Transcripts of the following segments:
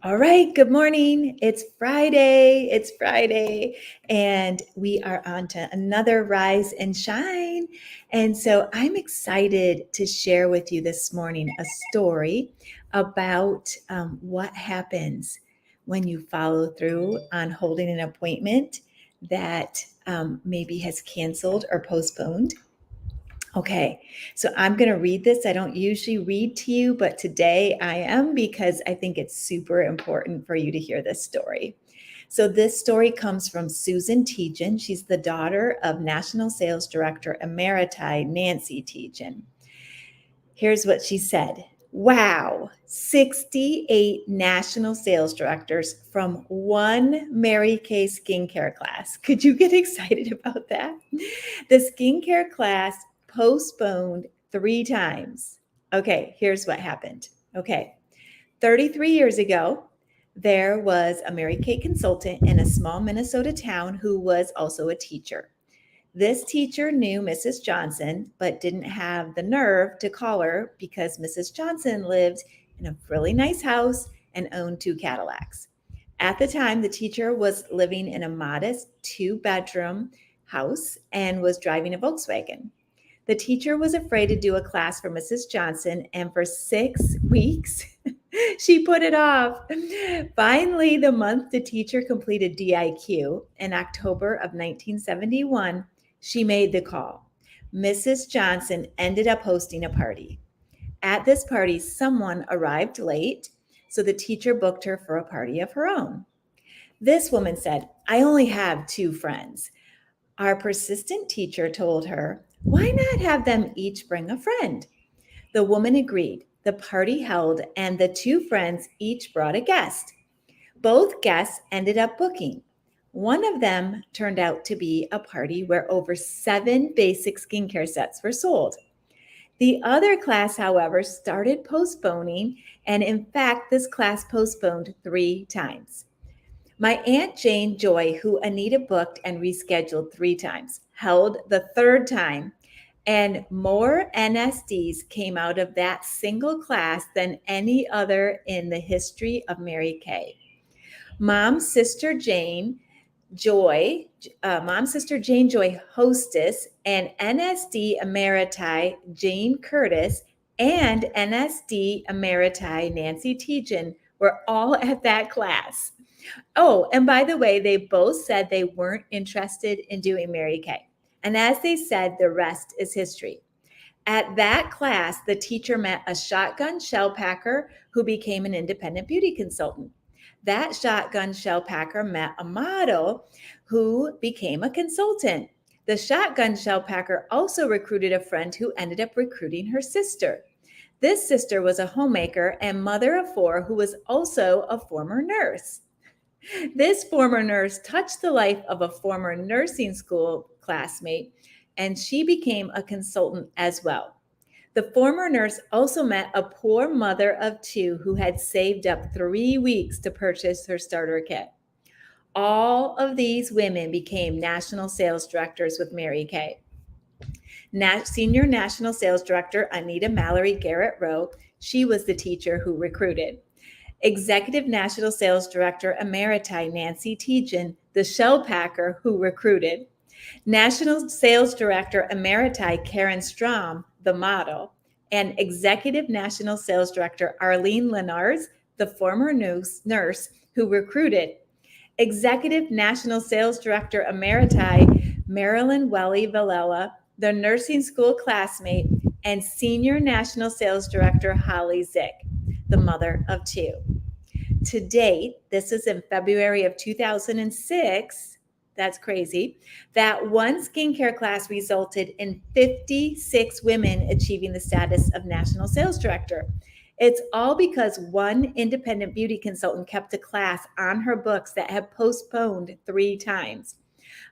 All right, good morning. It's Friday. It's Friday, and we are on to another Rise and Shine. And so I'm excited to share with you this morning a story about what happens when you follow through on holding an appointment that maybe has canceled or postponed. Okay, so I'm going to read this. I don't usually read to you, but today I am because I think it's super important for you to hear this story. So, this story comes from Susan Tejan. She's the daughter of National Sales Director Emeriti Nancy Tejan. Here's what she said. Wow, 68 national sales directors from one Mary Kay skincare class. Could you get excited about that? The skincare class postponed 3 times. Okay, here's what happened. Okay, 33 years ago, there was a Mary Kay consultant in a small Minnesota town who was also a teacher. This teacher knew Mrs. Johnson, but didn't have the nerve to call her because Mrs. Johnson lived in a really nice house and owned 2 Cadillacs. At the time, the teacher was living in a modest 2 bedroom house and was driving a Volkswagen. The teacher was afraid to do a class for Mrs. Johnson, and for 6 weeks, she put it off. Finally, the month the teacher completed DIQ in October of 1971, she made the call. Mrs. Johnson ended up hosting a party. At this party, someone arrived late, so the teacher booked her for a party of her own. This woman said, I only have 2 friends. Our persistent teacher told her, why not have them each bring a friend? The woman agreed. The party held, and the 2 friends each brought a guest. Both guests ended up booking. One of them turned out to be a party where over 7 basic skincare sets were sold. The other class, however, started postponing, and in fact, this class postponed 3 times. My Aunt Jane Joy, who Anita booked and rescheduled 3 times, held the third time, and more NSDs came out of that single class than any other in the history of Mary Kay. Mom's sister Jane Joy, Mom's sister Jane Joy Hostess, and NSD Emeriti Jane Curtis and NSD Emeriti Nancy Tejan were all at that class. Oh, and by the way, they both said they weren't interested in doing Mary Kay. And as they said, the rest is history. At that class, the teacher met a shotgun shell packer who became an independent beauty consultant. That shotgun shell packer met a model who became a consultant. The shotgun shell packer also recruited a friend who ended up recruiting her sister. This sister was a homemaker and mother of 4 who was also a former nurse. This former nurse touched the life of a former nursing school classmate, and she became a consultant as well. The former nurse also met a poor mother of 2 who had saved up 3 weeks to purchase her starter kit. All of these women became national sales directors with Mary Kay. Senior National Sales Director Anita Mallory Garrett Rowe, she was the teacher who recruited. Executive National Sales Director Emeriti Nancy Tejan, the shell packer who recruited. National Sales Director Emeriti Karen Strom, the model. And Executive National Sales Director Arlene Lenars, the former nurse who recruited. Executive National Sales Director Emeriti Marilyn Welly Villela, the nursing school classmate, and Senior National Sales Director Holly Zick, the mother of 2. To date, this is in February of 2006, that's crazy, that one skincare class resulted in 56 women achieving the status of National Sales Director. It's all because one independent beauty consultant kept a class on her books that had postponed 3 times.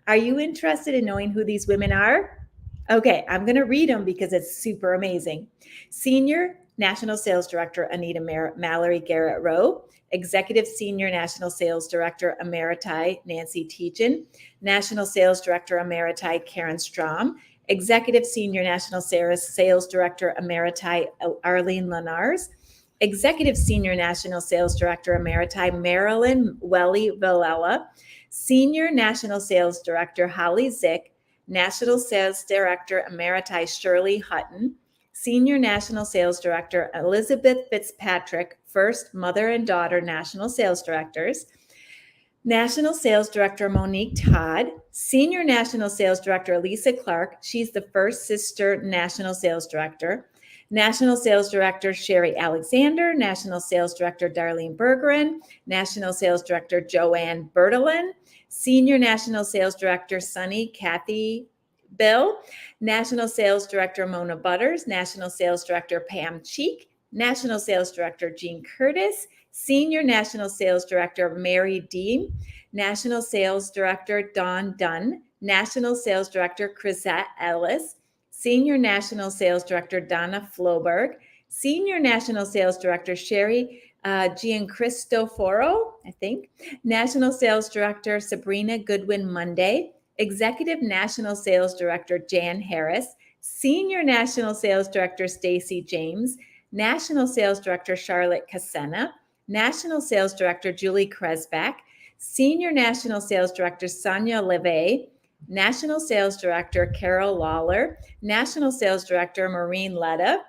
Are you interested in knowing who these women are? Okay, I'm going to read them because it's super amazing. Senior National Sales Director Anita Mallory Garrett Rowe, Executive Senior National Sales Director Emeriti Nancy Tejan, National Sales Director Emeriti Karen Strom, Executive Senior National Sales Director Emeriti Arlene Lenars, Executive Senior National Sales Director Emeriti Marilyn Welly Villela, Senior National Sales Director Holly Zick, National Sales Director Emeriti Shirley Hutton, Senior National Sales Director Elizabeth Fitzpatrick, first mother and daughter National Sales Directors, National Sales Director Monique Todd, Senior National Sales Director Lisa Clark. She's the first sister National Sales Director. National Sales Director Sherry Alexander, National Sales Director Darlene Bergeron, National Sales Director Joanne Bertolin, Senior National Sales Director Sunny Kathy Bill, National Sales Director Mona Butters, National Sales Director Pam Cheek, National Sales Director Jean Curtis, Senior National Sales Director Mary Dean, National Sales Director Dawn Dunn, National Sales Director Chrisette Ellis, Senior National Sales Director Donna Floberg, Senior National Sales Director Sherry Giancristoforo, I think, National Sales Director Sabrina Goodwin Monday, Executive National Sales Director Jan Harris, Senior National Sales Director Stacy James, National Sales Director Charlotte Casena, National Sales Director Julie Kresbach, Senior National Sales Director Sonia Levey, National Sales Director Carol Lawler, National Sales Director Maureen Letta,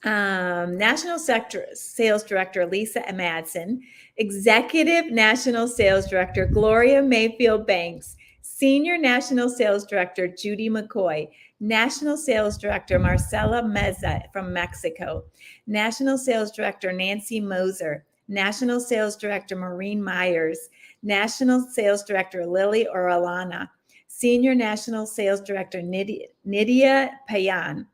National Sales Director Lisa Madsen, Executive National Sales Director Gloria Mayfield Banks, Senior National Sales Director Judy McCoy, National Sales Director Marcela Meza from Mexico, National Sales Director Nancy Moser, National Sales Director Maureen Myers, National Sales Director Lily Orellana, Senior National Sales Director Nydia Payan,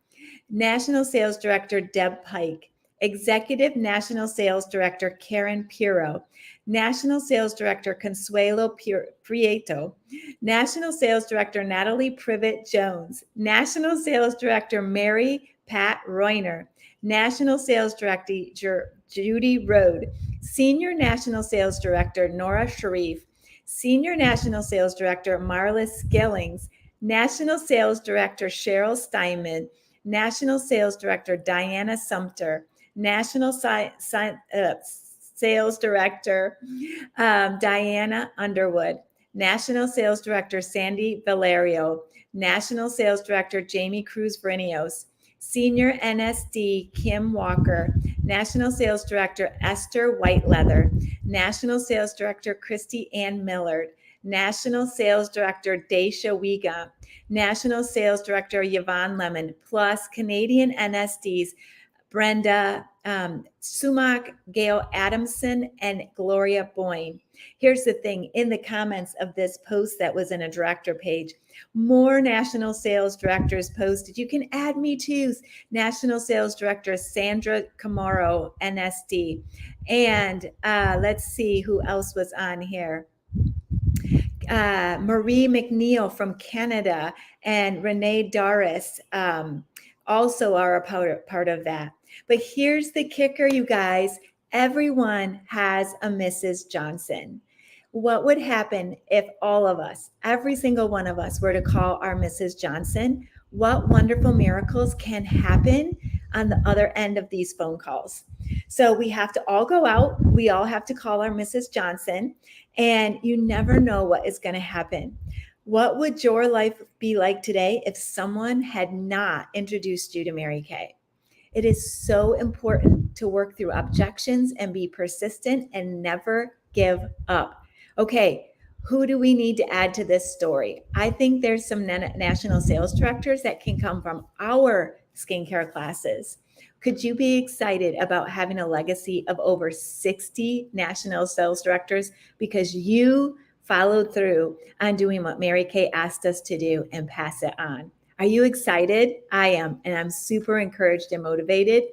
National Sales Director Deb Pike, Executive National Sales Director Karen Piro, National Sales Director Consuelo Prieto, National Sales Director Natalie Privet Jones, National Sales Director Mary Pat Reuner, National Sales Director Judy Rode, Senior National Sales Director Nora Sharif, Senior National Sales Director Marla Skillings, National Sales Director Cheryl Steinman, National Sales Director Diana Sumter, National Sales Director Diana Underwood, National Sales Director Sandy Valerio, National Sales Director Jamie Cruz Brinios, Senior NSD Kim Walker, National Sales Director Esther Whiteleather, National Sales Director Christy Ann Millard, National Sales Director Daisha Wiga, National Sales Director Yvonne Lemon, plus Canadian NSDs Brenda Sumac, Gail Adamson, and Gloria Boyne. Here's the thing, in the comments of this post that was in a director page, more national sales directors posted. You can add me too. National Sales Director Sandra Camaro, NSD. And let's see who else was on here. Marie McNeil from Canada and Renee Doris also are a part of that. But here's the kicker, you guys. Everyone has a Mrs. Johnson. What would happen if all of us, every single one of us, were to call our Mrs. Johnson? What wonderful miracles can happen on the other end of these phone calls? So we have to all go out. We all have to call our Mrs. Johnson, and you never know what is going to happen. What would your life be like today if someone had not introduced you to Mary Kay? It is so important to work through objections and be persistent and never give up. Okay, who do we need to add to this story? I think there's some national sales directors that can come from our skincare classes. Could you be excited about having a legacy of over 60 national sales directors because you followed through on doing what Mary Kay asked us to do and pass it on? Are you excited? I am, and I'm super encouraged and motivated.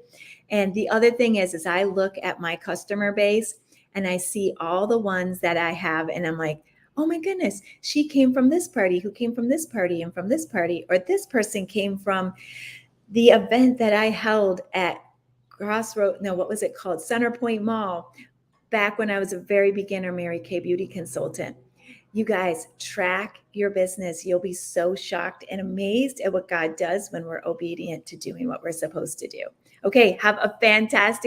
And the other thing is I look at my customer base and I see all the ones that I have, and I'm like, oh my goodness, she came from this party, who came from this party and from this party, or this person came from the event that I held at Center Point Mall, back when I was a very beginner Mary Kay beauty consultant. You guys, track your business. You'll be so shocked and amazed at what God does when we're obedient to doing what we're supposed to do. Okay, have a fantastic